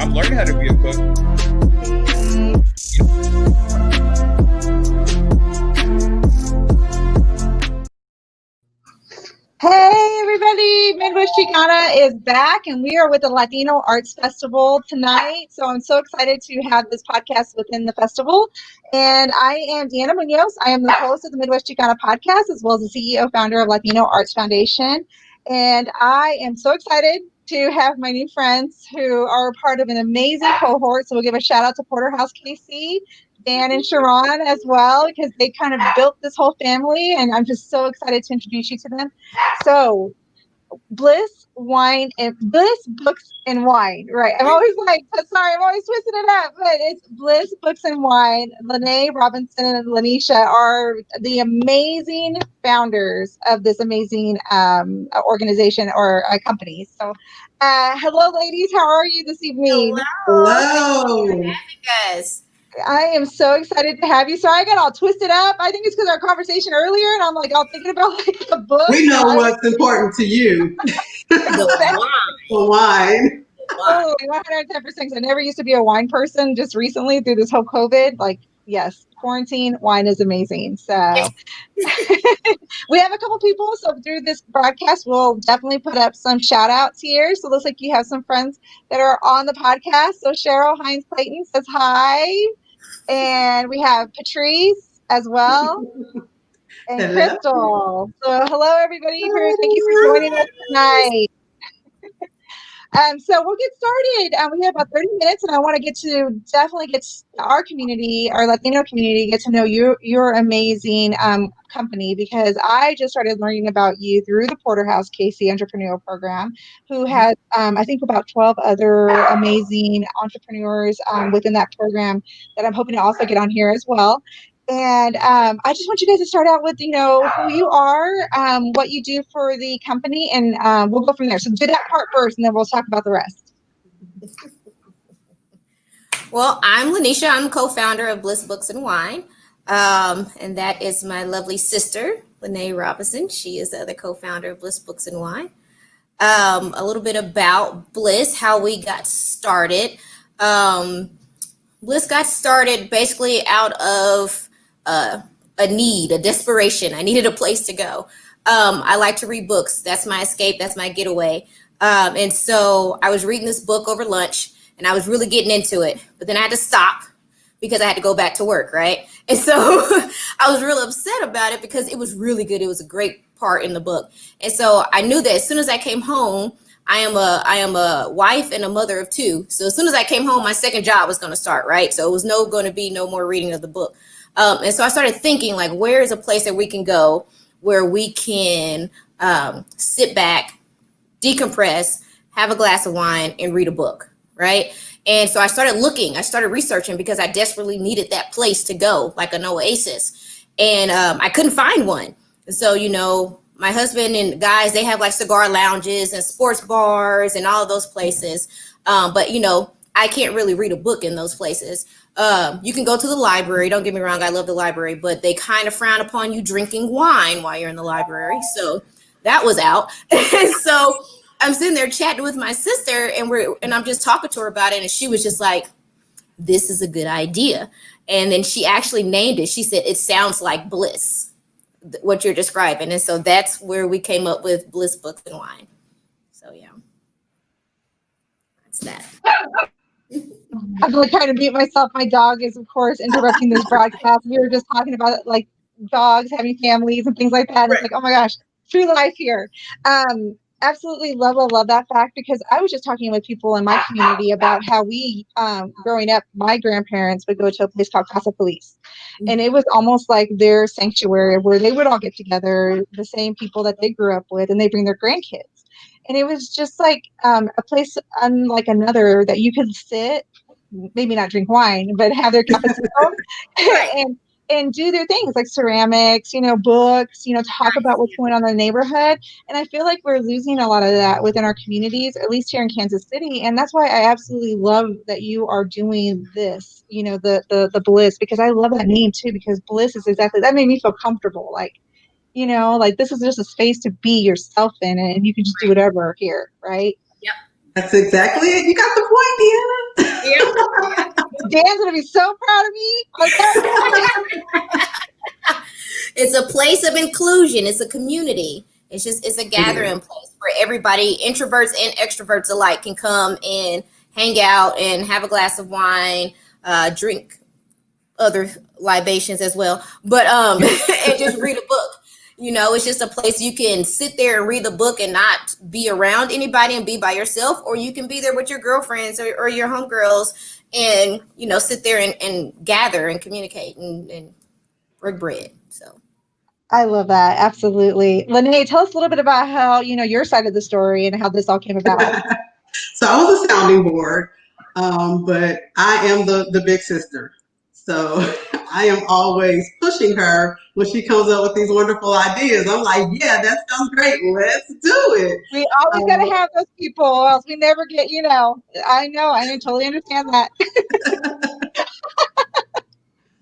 I'm learning how to be a cook. Hey everybody, Midwest Chicana is back and we are with the Latino Arts Festival tonight. So I'm so excited to have this podcast within the festival. And I am Deanna Munoz. I am the host of the Midwest Chicana Podcast as well as the CEO founder of Latino Arts Foundation. And I am so excited to have my new friends who are part of an amazing cohort. So we'll give a shout out to Porterhouse KC, Dan and Sharon as well, because they kind of built this whole family, and I'm just so excited to introduce you to them. So, Bliss Books and Wine, right? I'm always twisting it up, but it's Bliss Books and Wine. Lene Robinson and Lanisha are the amazing founders of this amazing organization or company. So, hello, ladies. How are you this evening? Hello. Thank you for having us. I am so excited to have you. Sorry, I got all twisted up. I think it's because our conversation earlier, and I'm like all thinking about like the book. We know what's important to you. The wine. Oh, 110%. I never used to be a wine person. Just recently, through this whole COVID, like yes, quarantine wine is amazing. So we have a couple people. So through this broadcast, we'll definitely put up some shout outs here. So it looks like you have some friends that are on the podcast. So Cheryl Hines Clayton says hi. And we have Patrice as well, and hello. Crystal. So hello, everybody. Thank you for joining us tonight. So we'll get started. We have about 30 minutes, and I want to definitely get our community, our Latino community, get to know your amazing company, because I just started learning about you through the Porterhouse KC Entrepreneurial Program, who has, I think, about 12 other amazing entrepreneurs within that program that I'm hoping to also get on here as well. And I just want you guys to start out with, who you are, what you do for the company, and we'll go from there. So do that part first, and then we'll talk about the rest. Well, I'm Lanisha. I'm co-founder of Bliss Books and Wine. And that is my lovely sister, Lene Robinson. She is the other co-founder of Bliss Books and Wine. A little bit about Bliss, how we got started. Bliss got started basically out of a need, a desperation. I needed a place to go. I like to read books. That's my escape. That's my getaway. And so I was reading this book over lunch, and I was really getting into it. But then I had to stop because I had to go back to work, right? And so I was real upset about it because it was really good. It was a great part in the book. And so I knew that as soon as I came home, I am a wife and a mother of two. So as soon as I came home, my second job was going to start, right? So it was going to be no more reading of the book. And so I started thinking, like, where is a place that we can go where we can sit back, decompress, have a glass of wine, and read a book, right? And so I started researching because I desperately needed that place to go, like an oasis. And I couldn't find one. And so, my husband and guys, they have like cigar lounges and sports bars and all of those places. But, I can't really read a book in those places. You can go to the library. Don't get me wrong. I love the library, but they kind of frown upon you drinking wine while you're in the library. So that was out. And so I'm sitting there chatting with my sister, and I'm just talking to her about it. And she was just like, this is a good idea. And then she actually named it. She said, it sounds like bliss, what you're describing. And so that's where we came up with Bliss Books and Wine. So, yeah, that's that. I'm like trying to mute myself. My dog is, of course, interrupting this broadcast. We were just talking about like dogs having families and things like that. Right. It's like, oh my gosh, true life here. Absolutely love that fact, because I was just talking with people in my community about how we, growing up, my grandparents would go to a place called Casa Feliz. And it was almost like their sanctuary where they would all get together, the same people that they grew up with, and they bring their grandkids. And it was just like a place unlike another that you could sit, maybe not drink wine, but have their cafecito and do their things like ceramics, books, talk about what's going on in the neighborhood. And I feel like we're losing a lot of that within our communities, at least here in Kansas City. And that's why I absolutely love that you are doing this, the Bliss, because I love that name too, because Bliss is exactly, that made me feel comfortable. Like, this is just a space to be yourself in, and you can just do whatever here, right? Yep. That's exactly it. You got the point, Yeah. Dan's gonna be so proud of me. It's a place of inclusion. It's a community. It's a gathering place where everybody, introverts and extroverts alike, can come and hang out and have a glass of wine, drink other libations as well, but and just read a book. It's just a place you can sit there and read the book and not be around anybody and be by yourself, or you can be there with your girlfriends or your homegirls and, sit there and gather and communicate and break bread. So I love that. Absolutely. Lene, tell us a little bit about how, your side of the story and how this all came about. So I was a sounding board, but I am the big sister. So I am always pushing her when she comes up with these wonderful ideas. I'm like, yeah, that sounds great. Let's do it. We always got to have those people, or else we never get, I know. I totally understand that.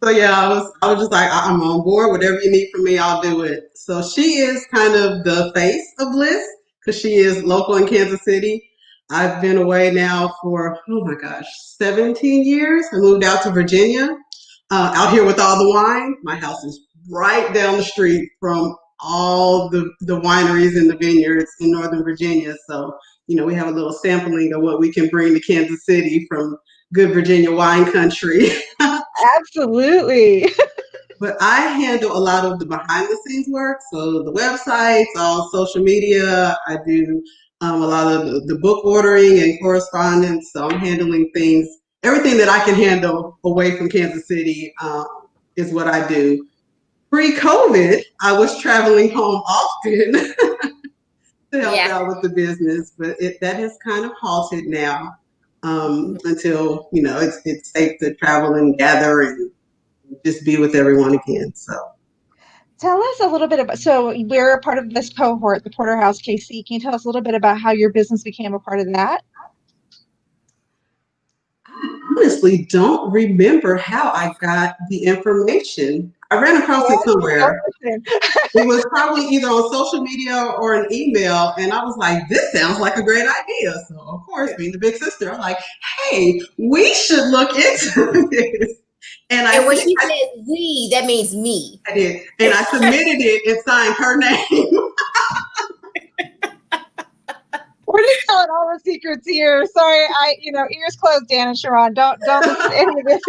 So yeah, I was just like, I'm on board. Whatever you need from me, I'll do it. So she is kind of the face of Bliss because she is local in Kansas City. I've been away now for, 17 years. I moved out to Virginia, out here with all the wine. My house is right down the street from all the wineries and the vineyards in Northern Virginia. So, we have a little sampling of what we can bring to Kansas City from good Virginia wine country. Absolutely. But I handle a lot of the behind the scenes work. So the websites, all social media. I do a lot of the book ordering and correspondence. So I'm handling things, everything that I can handle away from Kansas City is what I do. Pre-COVID, I was traveling home often to help out with the business, but that has kind of halted now until, it's safe to travel and gather and just be with everyone again. So tell us a little bit about, so we're a part of this cohort, the Porterhouse KC. Can you tell us a little bit about how your business became a part of that? I honestly don't remember how I got the information. I ran across it somewhere. It was probably either on social media or an email. And I was like, this sounds like a great idea. So of course, being the big sister, I'm like, hey, we should look into this. And when she says we, that means me. I did. And I submitted it and signed her name. We're just telling all the secrets here. Sorry, ears closed, Dan and Sharon. Don't listen to any of this.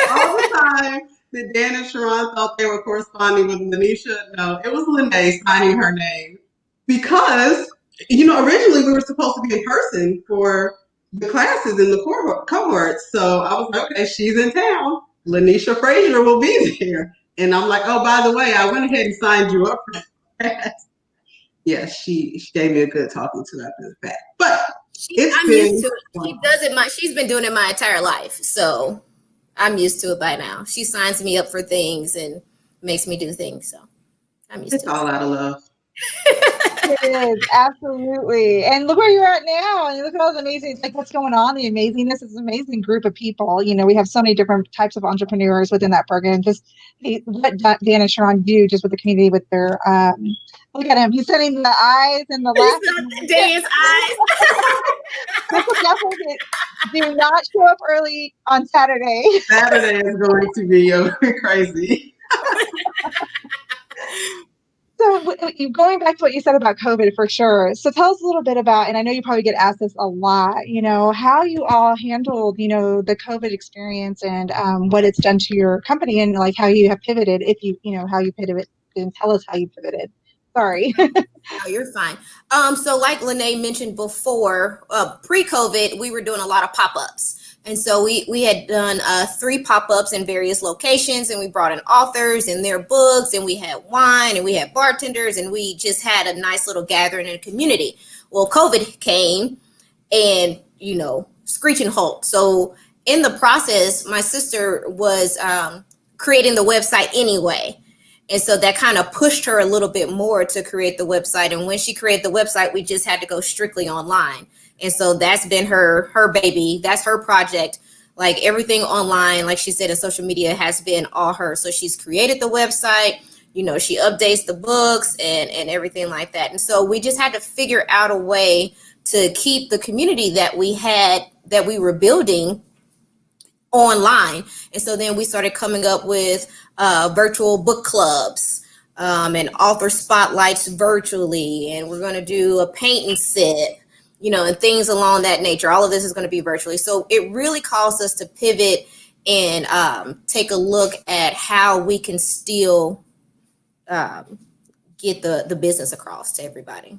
All the time that Dan and Sharon thought they were corresponding with Lanisha. No, it was Lene signing her name. Because, originally we were supposed to be in person for the classes in the cohort. So I was like, okay, she's in town. Lanisha Frazier will be there. And I'm like, oh, by the way, I went ahead and signed you up for that. Yeah, she gave me a good talking to after the fact. But I'm used to it. She does it. She's been doing it my entire life. So I'm used to it by now. She signs me up for things and makes me do things. So I'm used to it. It's all out of love. It is, absolutely. And look where you're at now. And look at all the amazing, it's like what's going on, the amazingness. It's an amazing group of people. We have so many different types of entrepreneurs within that program. Just what Dan and Sharon do just with the community with their, look at him. He's sending the eyes and the laughing. Dan's eyes. People definitely do not show up early on Saturday. Saturday is going to be crazy. So going back to what you said about COVID for sure. So tell us a little bit about, and I know you probably get asked this a lot, how you all handled, the COVID experience and what it's done to your company and like how you have pivoted, if how you pivoted, and tell us how you pivoted. Sorry. No, you're fine. So like Lene mentioned before, pre-COVID, we were doing a lot of pop-ups. And so we had done 3 pop-ups in various locations, and we brought in authors and their books, and we had wine and we had bartenders, and we just had a nice little gathering in a community. Well, COVID came and, screeching halt. So in the process, my sister was creating the website anyway. And so that kind of pushed her a little bit more to create the website. And when she created the website, we just had to go strictly online. And so that's been her baby. That's her project. Like everything online, like she said, in social media has been all her. So she's created the website, she updates the books and everything like that. And so we just had to figure out a way to keep the community that we were building online. And so then we started coming up with virtual book clubs and author spotlights virtually. And we're going to do a paint and sip, and things along that nature. All of this is going to be virtually. So it really caused us to pivot and take a look at how we can still get the business across to everybody.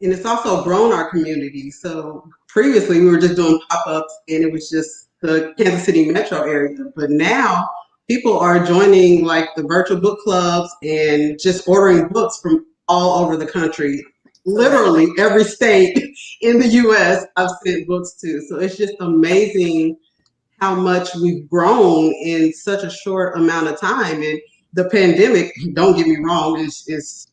And it's also grown our community. So previously we were just doing pop-ups and it was just the Kansas City metro area. But now people are joining like the virtual book clubs and just ordering books from all over the country. Literally every state in the US I've sent books to. So it's just amazing how much we've grown in such a short amount of time. And the pandemic, don't get me wrong, is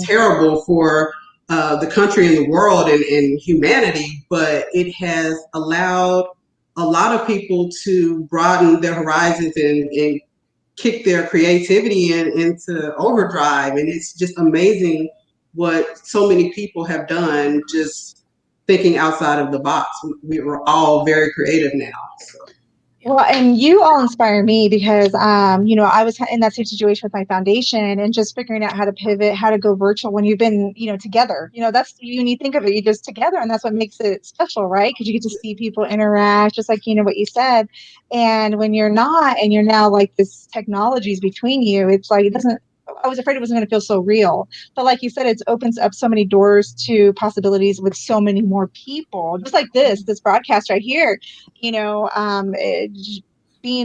terrible for the country and the world and humanity, but it has allowed a lot of people to broaden their horizons and kick their creativity into overdrive. And it's just amazing what so many people have done just thinking outside of the box. We were all very creative now. So. Well, and you all inspire me because, I was in that same situation with my foundation and just figuring out how to pivot, how to go virtual when you've been, together. That's when you think of it, you're just together, and that's what makes it special, right? Because you get to see people interact, just like what you said. And when you're not, and you're now like this technology is between you, it's like it doesn't. I was afraid it wasn't going to feel so real. But like you said, it opens up so many doors to possibilities with so many more people, just like this broadcast right here, being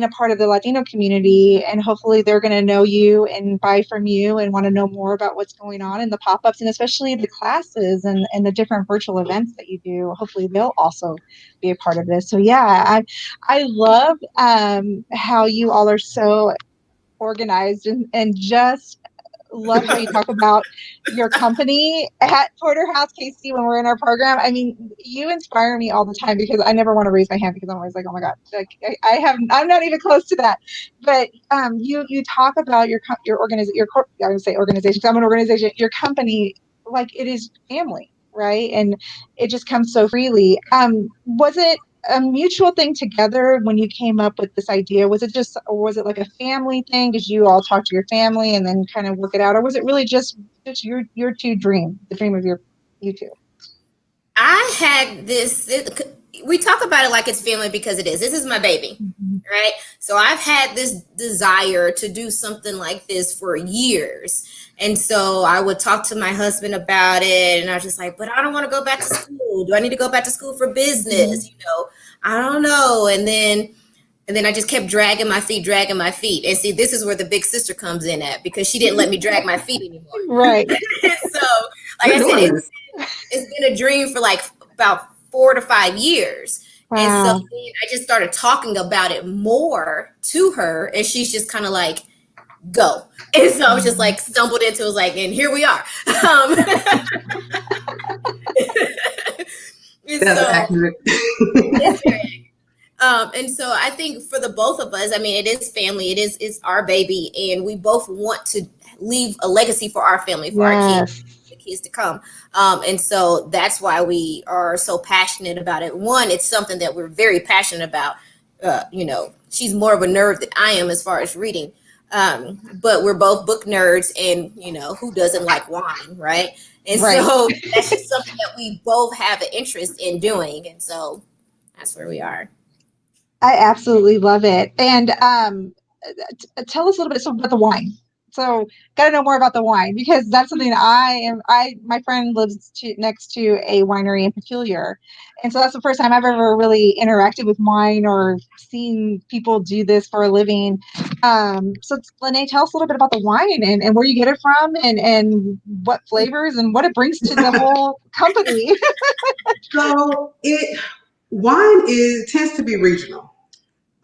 a part of the Latino community. And hopefully they're going to know you and buy from you and want to know more about what's going on in the pop-ups and especially the classes and the different virtual events that you do. Hopefully they'll also be a part of this. So yeah, I love how you all are so organized and just love how you talk about your company at Porterhouse KC when we're in our program. I mean, you inspire me all the time because I never want to raise my hand because I'm always like, oh my God, like I'm not even close to that. But you talk about your organization, I would say organization, because I'm an organization, your company, like it is family, right? And it just comes so freely. Was it a mutual thing together when you came up with this idea? Was it like a family thing? Did you all talk to your family and then kind of work it out? Or was it really just your two dream, the dream of you two? I had we talk about it like it's family because it is. This is my baby, right? So I've had this desire to do something like this for years. And so I would talk to my husband about it, and I was just like, but I don't want to go back to school. Do I need to go back to school for business? I don't know. And then I just kept dragging my feet. And see, this is where the big sister comes in at, because she didn't let me drag my feet anymore. Right. So, like I said, it's been a dream for like about 4 to 5 years. Wow. And so then I just started talking about it more to her, and she's just kind of like, go. And so I was just like stumbled into it, was like, and here we are. That's accurate. And so I think for the both of us, I mean, it is family, it's our baby, and we both want to leave a legacy for our family, for our kids, the kids to come. And so that's why we are so passionate about it. One, it's something that we're very passionate about. She's more of a nerd than I am as far as reading. But we're both book nerds, and who doesn't like wine, right? And so that's just something that we both have an interest in doing, and so that's where we are. I absolutely love it. And tell us a little bit about the wine. So got to know more about the wine, because that's something my friend lives next to a winery in Peculiar. And so that's the first time I've ever really interacted with wine or seen people do this for a living. So Lene, tell us a little bit about the wine and where you get it from and what flavors and what it brings to the whole company. So wine tends to be regional.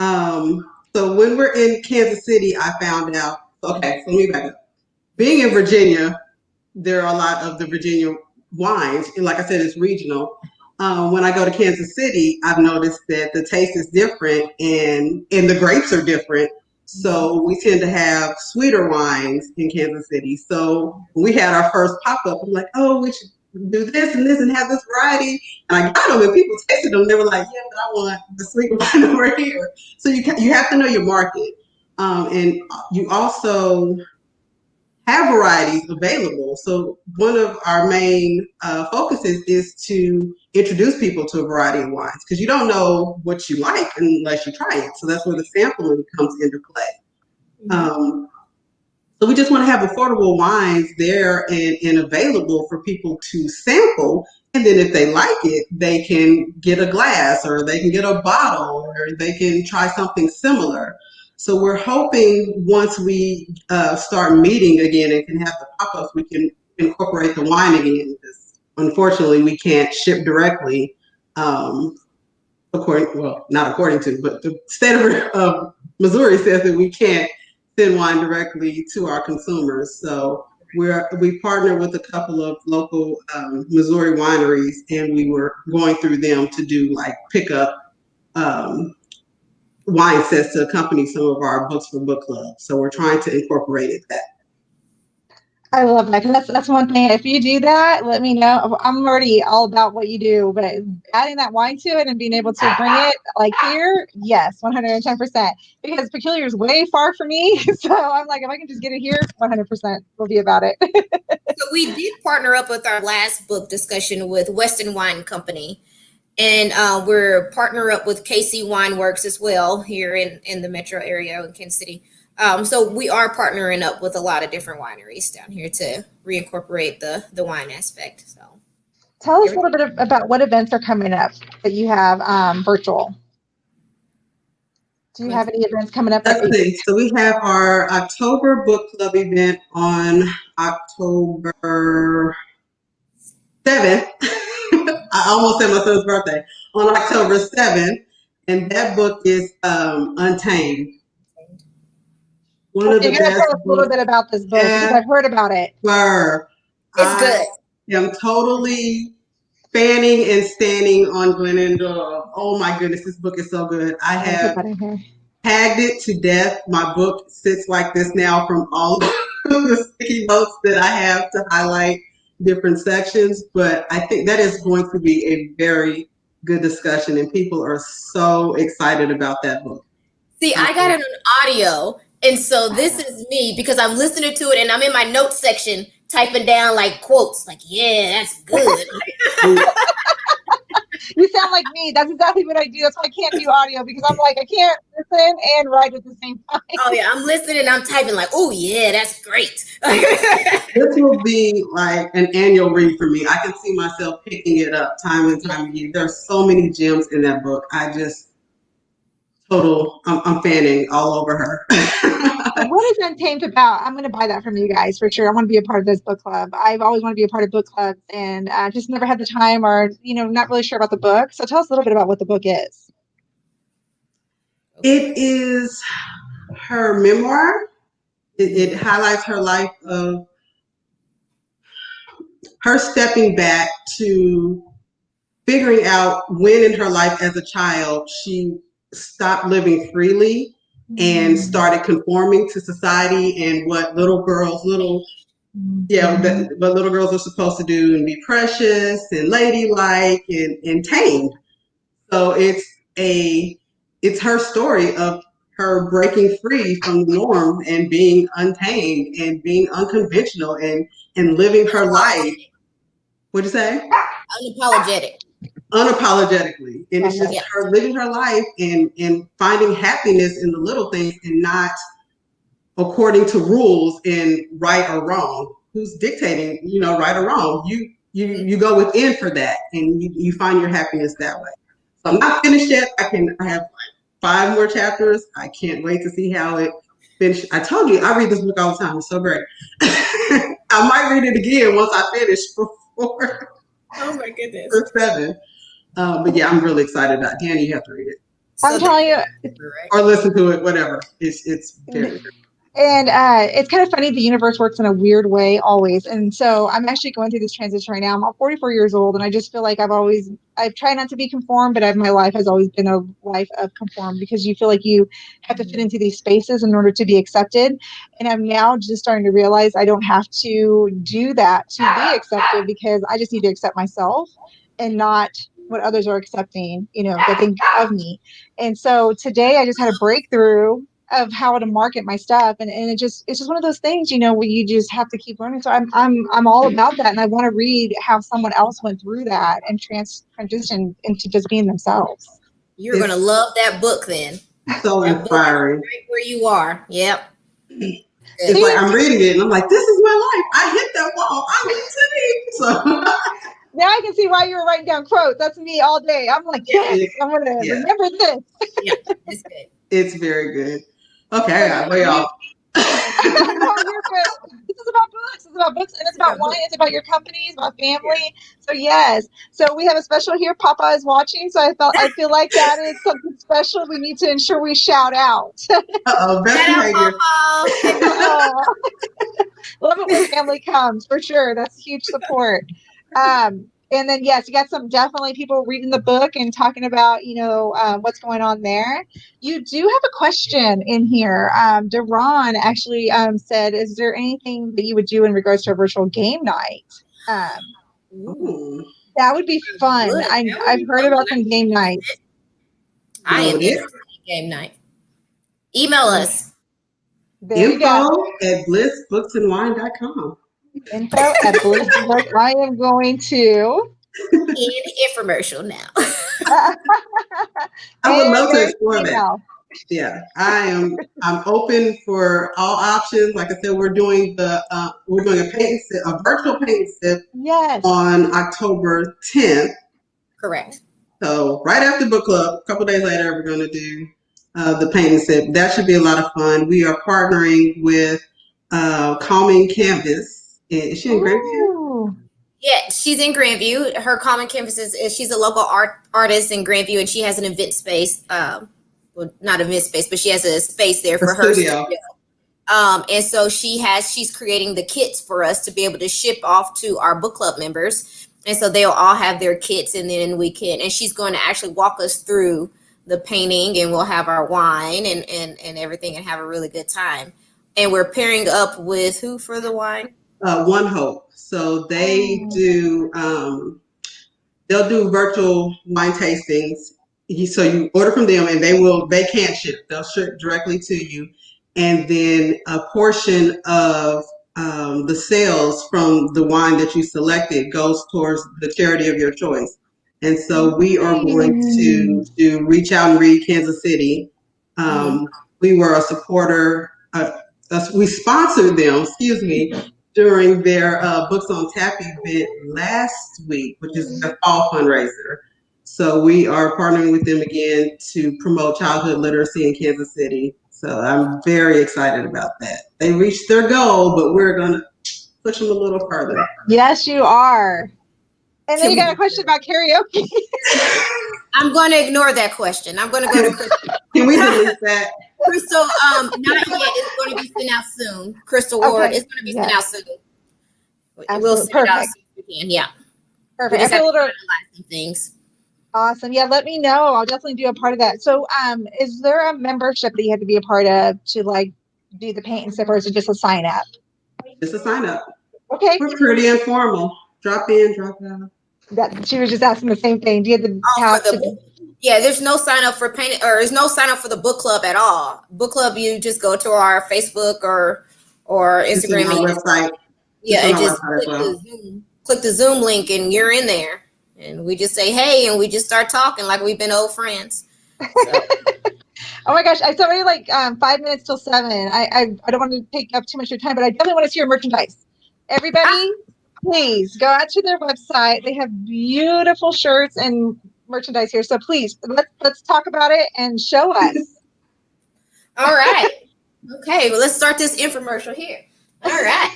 So when we're in Kansas City, I found out, okay, so let me back up. Being in Virginia, there are a lot of the Virginia wines, and like I said, it's regional. When I go to Kansas City, I've noticed that the taste is different and the grapes are different. So we tend to have sweeter wines in Kansas City. So when we had our first pop-up, I'm like, oh, do this and this and have this variety. And I got them, and people tasted them. They were like, yeah, but I want the sweet wine over here. So you have to know your market. And you also have varieties available. So one of our main focuses is to introduce people to a variety of wines, because you don't know what you like unless you try it. So that's where the sampling comes into play. So we just want to have affordable wines there and available for people to sample. And then if they like it, they can get a glass, or they can get a bottle, or they can try something similar. So we're hoping once we start meeting again and can have the pop-ups, we can incorporate the wine again. Because unfortunately, we can't ship directly, not according to, but the state of Missouri says that we can't send wine directly to our consumers. So we partner with a couple of local Missouri wineries, and we were going through them to do like pickup wine sets to accompany some of our books for book club. So we're trying to incorporate that. I love that, because that's one thing. If you do that, let me know. I'm already all about what you do, but adding that wine to it and being able to bring it like here, yes, 110%. Because Peculiar is way far from me, so I'm like, if I can just get it here, 100% will be about it. So we did partner up with our last book discussion with Weston Wine Company. And we're partner up with KC Wine Works as well here in the metro area in Kansas City. So we are partnering up with a lot of different wineries down here to reincorporate the wine aspect. So tell us a little bit about what events are coming up that you have virtual. Do you have any events coming up? Let's see. So we have our October book club event on October 7th. I almost said my son's birthday, on October 7th, and that book is Untamed. One of the best. Tell us a little bit about this book, because I've heard about it. It's good. I'm totally fanning and standing on Glennon Doyle. Oh my goodness, this book is so good. I have tagged it to death. My book sits like this now from all of the sticky notes that I have to highlight different sections, but I think that is going to be a very good discussion, and people are so excited about that book. See, I got it on audio, and so this is me, because I'm listening to it and I'm in my notes section typing down like quotes, like, yeah, that's good. You sound like me. That's exactly what I do. That's why I can't do audio, because I'm like, I can't listen and write at the same time. Oh yeah, I'm listening and I'm typing like, oh yeah, that's great. This will be like an annual read for me. I can see myself picking it up time and time again. There's so many gems in that book. I'm fanning all over her. What is Untamed about? I'm going to buy that from you guys for sure. I want to be a part of this book club. I've always wanted to be a part of book clubs, and just never had the time, or not really sure about the book. So tell us a little bit about what the book is. It is her memoir. It highlights her life of her stepping back to figuring out when in her life as a child she stopped living freely and started conforming to society and what little girls are supposed to do, and be precious and ladylike and tamed. So it's her story of her breaking free from the norm and being untamed and being unconventional and living her life. What'd you say? Unapologetically. And it's just her living her life and finding happiness in the little things, and not according to rules in right or wrong. Who's dictating, right or wrong? You go within for that, and you find your happiness that way. So I'm not finished yet. I have like 5 more chapters. I can't wait to see how it finishes. I told you, I read this book all the time. It's so great. I might read it again once I finish before. Oh my goodness. For 7. But yeah, I'm really excited about it. Deanna, you have to read it. I'm telling you. Or listen to it, whatever. It's very good. And it's kind of funny. The universe works in a weird way always. And so I'm actually going through this transition right now. I'm 44 years old, and I just feel like I've tried not to be conformed, but my life has always been a life of conform, because you feel like you have to fit into these spaces in order to be accepted. And I'm now just starting to realize I don't have to do that to be accepted, because I just need to accept myself and not what others are accepting, that think of me. And so today I just had a breakthrough of how to market my stuff, and it's just one of those things, where you just have to keep learning. So I'm all about that, and I want to read how someone else went through that and transitioned into just being themselves. You're gonna love that book then. So inspiring. Right where you are. Yep. It's like I'm reading it and I'm like, this is my life. I hit that wall. I went to me. So now I can see why you were writing down quotes. That's me all day. I'm like, yes, I'm gonna remember this. Yeah, it's good. It's very good. Okay, I got way off. No, you're good. This is about books. It's about books, and it's about wine. It's about your company. It's about family. So yes. So we have a special here. Papa is watching, so I feel like that is something special. We need to ensure we shout out. Best behavior. Love it when family comes, for sure. That's huge support. And then, yes, you got some definitely people reading the book and talking about, what's going on there. You do have a question in here. Deron actually said, is there anything that you would do in regards to a virtual game night? That would be fun. I've heard about some game nights. I am interested in game night. Email us. Info@blissbooksandwine.com. Info@Bliss. I am going to infomercial now. I would love to explore that. Yeah, I'm open for all options. Like I said, we're doing a painting sip, a virtual painting sip. Yes. On October 10th. Correct. So right after book club, a couple days later, we're going to do the painting sip. That should be a lot of fun. We are partnering with Calming Canvas. Is she in Grandview? Yeah, she's in Grandview. Her Calming Canvas is she's a local artist in Grandview, and she has an event space. Well, not event space, but she has a space there for her studio. And so she's creating the kits for us to be able to ship off to our book club members. And so they'll all have their kits, and then and she's going to actually walk us through the painting, and we'll have our wine and everything, and have a really good time. And we're pairing up with who for the wine? One Hope. So they do, they'll do virtual wine tastings. So you order from them, and they can't ship. They'll ship directly to you. And then a portion of the sales from the wine that you selected goes towards the charity of your choice. And so we are going to reach out and read Kansas City. We were a supporter. We sponsored them, during their Books on Tap event last week, which is their fall fundraiser. So we are partnering with them again to promote childhood literacy in Kansas City. So I'm very excited about that. They reached their goal, but we're going to push them a little further. Yes, you are. And then you got a question about karaoke. I'm going to ignore that question. I'm going to go to Crystal. Can we delete that? Crystal, not yet. It's going to be sent out soon. Crystal Ward, it's going to be sent out soon. We'll send it out as soon as we can. Yeah. Perfect. I feel some things. Awesome. Yeah, let me know. I'll definitely do a part of that. So is there a membership that you have to be a part of to do the paint and sip, or is it just a sign up? Just a sign up. Okay. We're pretty informal. Drop in, drop out. She was just asking the same thing. Do you have the pass Yeah, there's no sign up for paint, or there's no sign up for the book club at all. Book club, you just go to our Facebook or Instagram. Our website. Yeah, and just click the Zoom link, and you're in there. And we just say, hey, and we just start talking like we've been old friends. So. Oh my gosh, it's already 5 minutes till 7. I don't want to take up too much of your time, but I definitely want to see your merchandise. Everybody, please go out to their website. They have beautiful shirts and merchandise here. So please, let's talk about it and show us. All right. Okay, well, let's start this infomercial here. All right.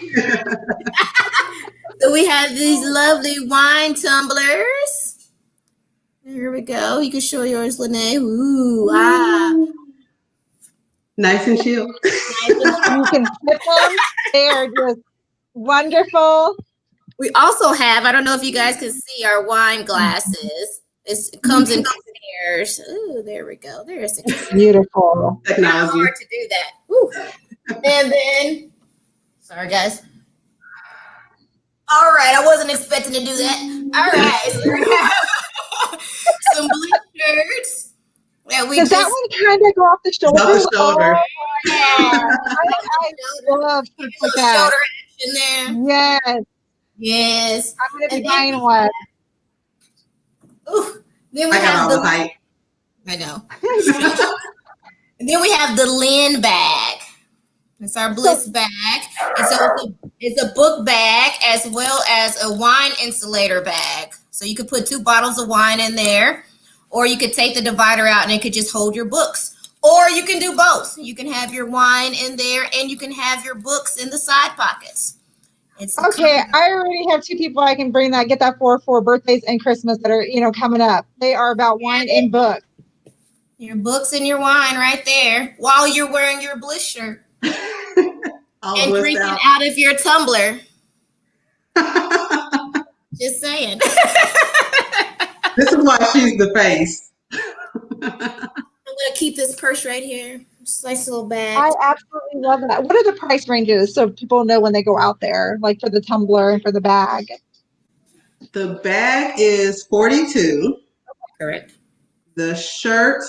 So we have these lovely wine tumblers. Here we go. You can show yours, Lene. Ooh, Nice and chill. Nice You can sip them. They are just wonderful. We also have, I don't know if you guys can see our wine glasses. It comes in pairs. Ooh, there we go. There's the beautiful technology. Hard to do that. Ooh. And then, sorry guys. All right, I wasn't expecting to do that. All right, so we have some blue shirts. Yeah, Does that one kind of go off the shoulder? Off the shoulder. Oh, yeah. I love stuff like that. Shoulder action there. Yes. Yes. I'm going to be buying one. Ooh. Then we I got have all the hype. I know. And then we have the Lynn bag. It's our Bliss bag. And so it's a book bag as well as a wine insulator bag. So you could put 2 bottles of wine in there, or you could take the divider out and it could just hold your books. Or you can do both. You can have your wine in there and you can have your books in the side pockets. Okay, I already have 2 people I can bring that, get that for birthdays and Christmas that are, coming up. They are about wine and books. Your books and your wine right there while you're wearing your Bliss shirt. And drinking out of your tumbler. Just saying. This is why she's the face. I'm gonna keep this purse right here. Just nice little bag. I absolutely love that. What are the price ranges so people know when they go out there, like for the tumbler and for the bag? The bag is $42. Correct. The shirt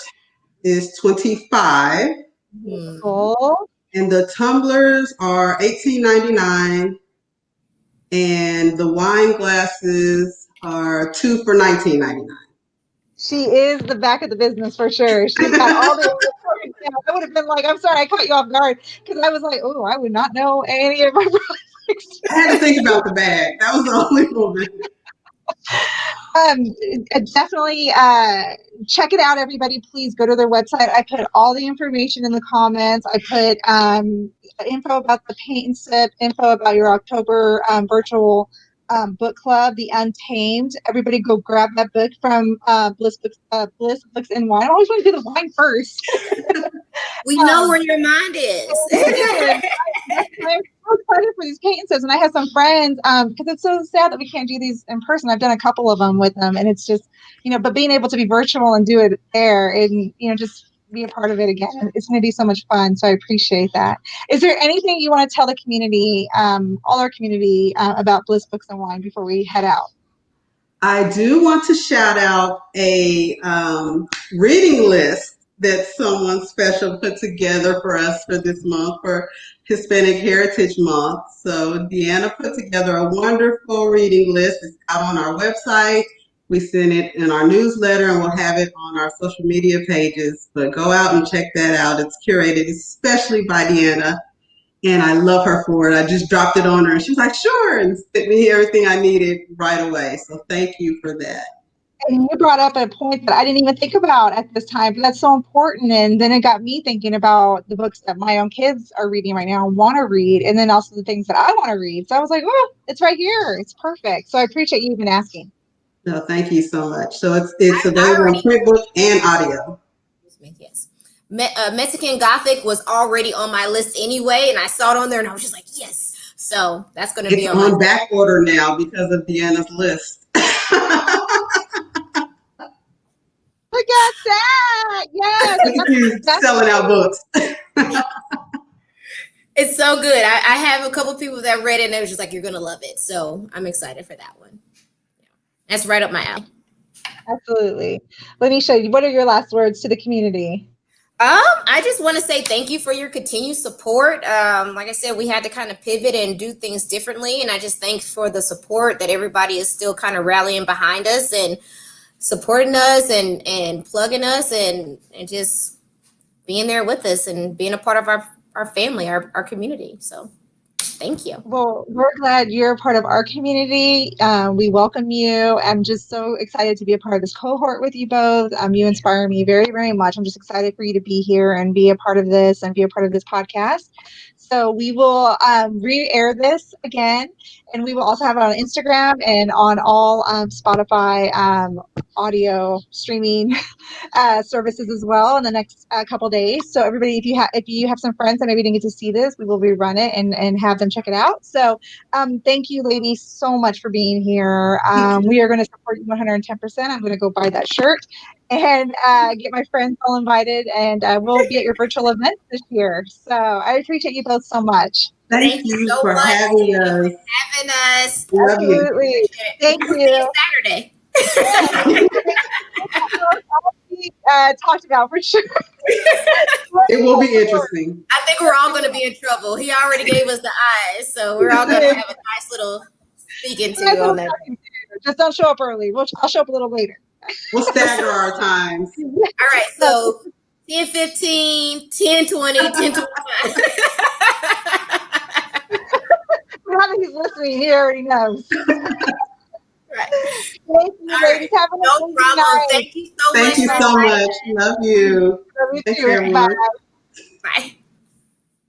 is $25. Cool. And the tumblers are $18.99. And the wine glasses are 2 for $19.99. She is the back of the business for sure. She's got all the inventory. I would have been like, I'm sorry, I caught you off guard because I was like, oh, I would not know any of my products. I had to think about the bag. That was the only moment. Definitely check it out, everybody. Please go to their website. I put all the information in the comments. I put info about the paint and sip, info about your October virtual book club, The Untamed. Everybody go grab that book from Bliss Books and Wine. I always want to do the wine first. We know where your mind is. I'm so excited for these paint and sips, and I have some friends because it's so sad that we can't do these in person. I've done a couple of them with them, and it's just, but being able to be virtual and do it there and, just be a part of it again, it's going to be so much fun. So I appreciate that. Is there anything you want to tell the community, all our community, about Bliss Books and Wine before we head out? I do want to shout out a reading list that someone special put together for us for this month, for Hispanic Heritage Month. So Deanna put together a wonderful reading list. It's out on our website. We send it in our newsletter, and we'll have it on our social media pages. But go out and check that out. It's curated especially by Deanna, and I love her for it. I just dropped it on her, and she was like, sure, and sent me everything I needed right away. So thank you for that. And you brought up a point that I didn't even think about at this time, but that's so important. And then it got me thinking about the books that my own kids are reading right now and want to read, and then also the things that I want to read. So I was like, oh, it's right here. It's perfect. So I appreciate you even asking. No, thank you so much. So it's available in print book and audio. Yes. Mexican Gothic was already on my list anyway, and I saw it on there, and I was just like, yes. So that's going to be on back order now because of Deanna's list. Look at that! Yes, look at you selling out books. It's so good. I have a couple people that read it, and they were just like, "You're going to love it." So I'm excited for that one. That's right up my alley. Absolutely. Lanisha, what are your last words to the community? I just want to say thank you for your continued support. Like I said, we had to kind of pivot and do things differently. And I just thank for the support that everybody is still kind of rallying behind us and supporting us and plugging us and just being there with us and being a part of our family, our community. So thank you. Well, we're glad you're a part of our community. We welcome you. I'm just so excited to be a part of this cohort with you both. You inspire me very, very much. I'm just excited for you to be here and be a part of this and be a part of this podcast. So we will re-air this again, and we will also have it on Instagram and on all Spotify audio streaming services as well in the next couple days. So everybody, if you have some friends that maybe didn't get to see this, we will rerun it and have them check it out. So thank you, ladies, so much for being here. We are going to support you 110%. I'm going to go buy that shirt and get my friends all invited, and we'll be at your virtual event this year. So I appreciate you both so much. Thank you so for much having us. for having us. Love you. Absolutely. Thank We'll see you. Saturday. Talked about for sure. It will be interesting. I think we're all going to be in trouble. He already gave us the eyes, so we're all going to have a nice little speaking to on that. Just don't show up early. I'll show up a little later. We'll stagger our times. All right, so 10:15, 10:20, 10:25. Now that he's listening, he already knows. Right. Thank you, ladies. Have a No good problem. night. Thank you so much. Thank you so much. Love you. Love you Take too. care, everyone. Bye. Bye.